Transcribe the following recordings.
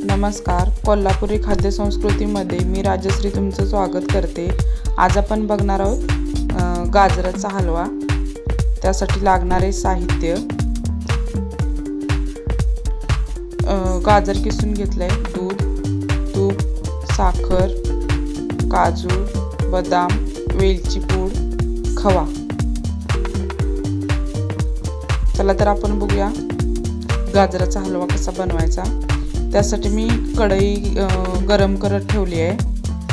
नमस्कार, कोल्हापुरी खाद्यसंस्कृतीमध्ये मी राजश्री तुमचं स्वागत करते। आज आपण बघणार आहोत गाजराचा हलवा। त्यासाठी लागणारे साहित्य, गाजर किसून घेतले, दूध, तूप, साखर, काजू, बदाम, वेलची पूड, खवा। चला तर आपण बघूया गाजराचा हलवा कसा बनवायचा। त्यासाठी मी कढई गरम करत ठेवली आहे।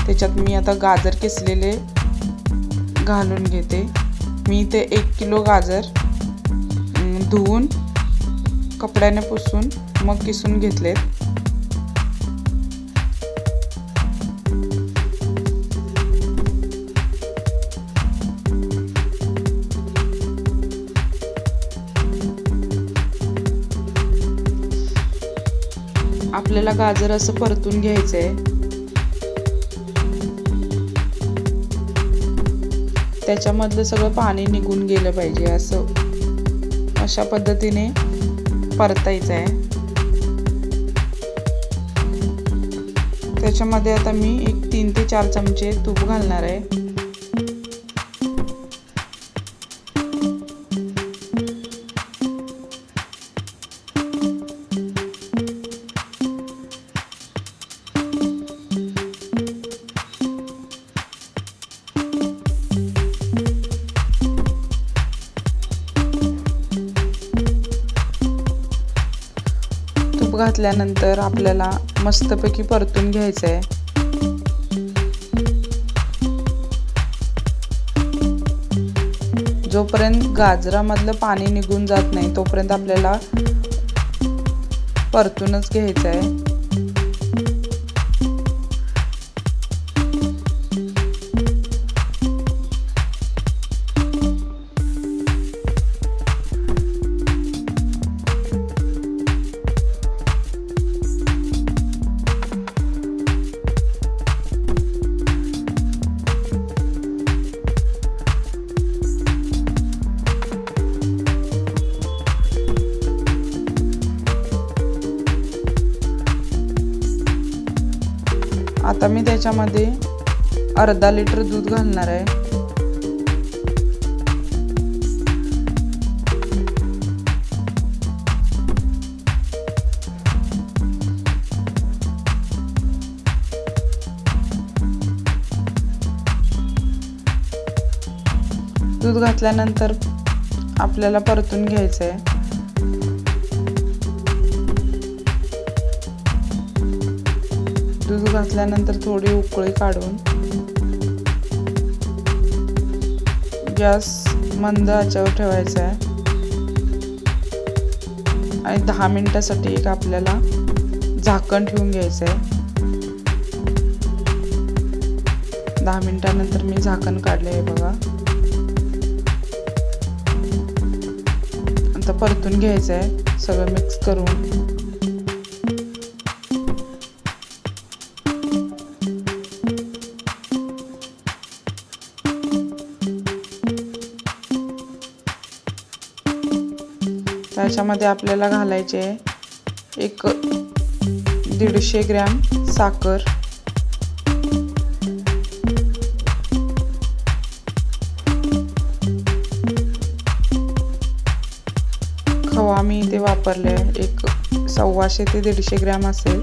त्याच्यात मी आता गाजर किसलेले घालून घेते। मी ते 1 किलो गाजर धुवून कपड्याने पुसून मग किसून घेतले। आपल्याला गाजर असं परतून घ्यायचंय। त्याच्यामधलं सगळं पाणी निघून गेलं पाहिजे, अशा पद्धतीने परतायचं आहे। त्याच्यामध्ये आता मी 3 ते 4 चमचे तूप घालणार आहे। तूप घातल्यानंतर आपल्याला मस्तपैकी परतून घ्यायचं आहे। जोपर्यंत गाजरामधलं पाणी निघून जात नाही तोपर्यंत आपल्याला परतूनच घ्यायचं आहे। आता मी त्याच्यामध्ये अर्धा लिटर दूध घालणार आहे। दूध घातल्यानंतर आपल्याला परतून घ्यायचं आहे। दूध घातल्यानंतर थोडी उकळी काढून गॅस मंद आचेवर ठेवायचा आहे आणि 10 मिनिटासाठी आपल्याला झाकण ठेवून घ्यायचं आहे। 10 मिनिटानंतर मी झाकण काढले आहे बघा। आता परतून घ्यायचं आहे सगळं मिक्स करून। त्याच्यामध्ये आपल्याला घालायचे 150 ग्रॅम साखर, खवा मी इथे वापरले 150 ते 150 ग्रॅम असेल।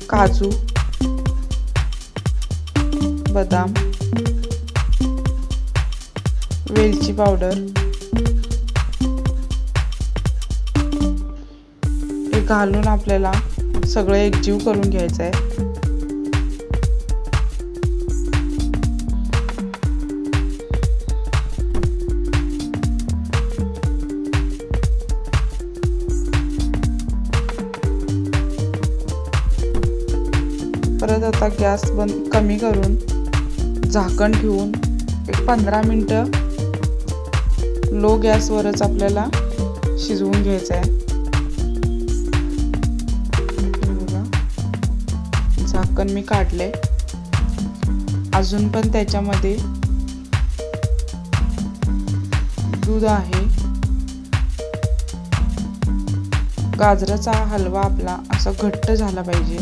काजू, बदाम, वेलची पावडर हे घालून आपल्याला सगळं एकजीव करून घ्यायचं आहे। परत आता गॅस कमी करून झाकण ठेवून 15 मिनिटं लो गॅसवरच आपल्याला शिजवून घ्यायचं आहे। झाकण मी काढले। अजून पण त्याच्यामध्ये दूध आहे, गाजराचा हलवा आपला असा घट्ट झाला पाहिजे।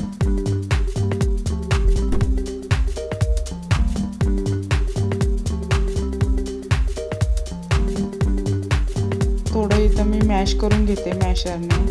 थोडं इथं मी मॅश करून घेते मॅशरने।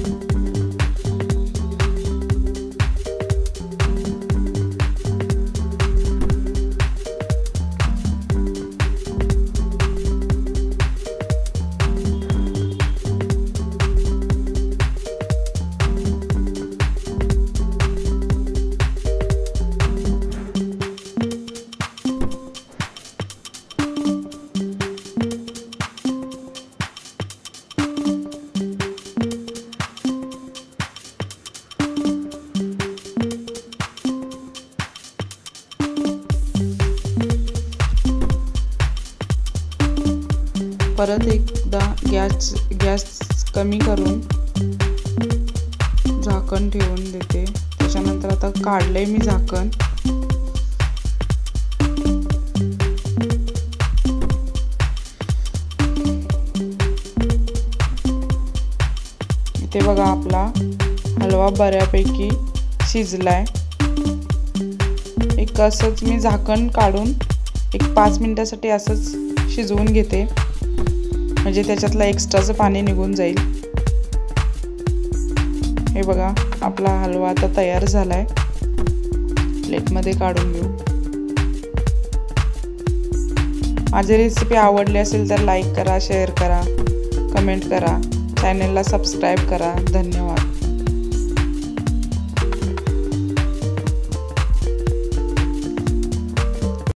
परत एकदा गॅस कमी करून झाकण ठेवून देते। त्याच्यानंतर आता काढलंय मी झाकण। इथे बघा आपला हलवा बऱ्यापैकी शिजलाय। एक असंच मी झाकण काढून एक 5 मिनिटासाठी असंच शिजवून घेते, म्हणजे त्याच्यातलं एक्स्ट्राचं पाणी निघून जाईल। हे बघा आपला हलवा आता तयार झालाय। प्लेटमध्ये काढून घेऊ। माझी रेसिपी आवडली असेल तर लाईक करा, शेअर करा, कमेंट करा, चॅनलला सबस्क्राईब करा। धन्यवाद।